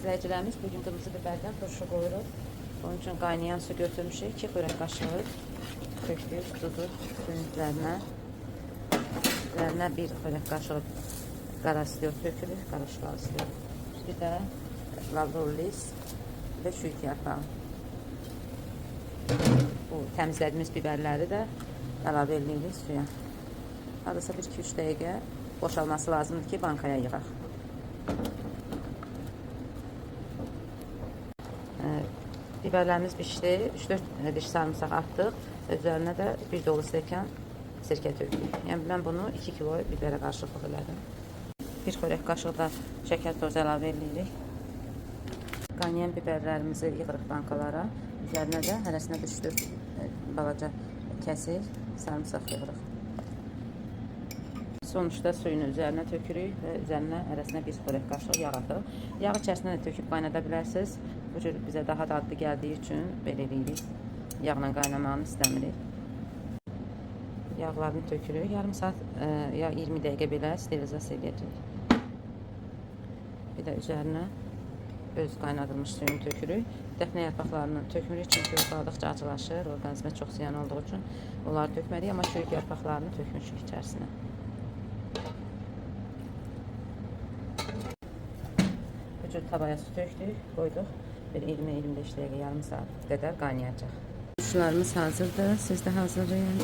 İzləyicilərimiz bugün qırmızı biberdən turşu qoyuruq. Onun üçün qaynayan su götürmüşük. 2 xörək qaşığı tökdük duzu suyun üzərinə. Üzərinə 1 xörək qaşığı qara istiyor tökülür, qarışıq istiyor. Bir də lavrullis və şüyt yarpağı. Bu təmizlədiyimiz biberləri də əlavə edirik suya. Hardasa 1-2-3 dəqiqə boşalması lazımdır ki, bankaya yığaq. Biberlərimiz pişdi. 3-4 diş sarımsaq atdıq. Üzərinə də 1 dolu stəkan sirkə tökdük. Yəni mən bunu 2 kilo biberə qarışıqlıq elədim. 1 xörək qaşığı da şəkər tozu əlavə edirik. Qaynayan biberlərimizi yığırıq bankalara. Üzərinə də hərəsinə 3-4 balaca kəsik sarımsaq yığırıq. Sonuçta suyunu üzərinə tökürük və üzərinə hərəsinə 1 xörək qaşığı yağ atıq. Yağı içərisinə də töküb qaynada bilərsiniz. Bu cür bizə daha dadlı gəldiyi üçün belə edirik. Yağla qaynamağını istəmirik. Yağlarını tökürük. Yarım saat ya 20 dəqiqə belə sterilizasiya edəcək. Bir də üzərinə öz qaynadılmış suyunu tökürük. Dəfnə yarpaqlarını tökmürük çünki yoxladıqca acılaşır. Orqanizmə çox ziyan olduğu üçün onları tökməliyik, amma çürük yarpaqlarını tökmüşük içərisinə. Bu cür tavaya su tökdük, qoyduq. Bir 20-25 dəqiqə, yarım saat qədər qaynayacaq. Turşularımız hazırdır. Siz də hazırlayın.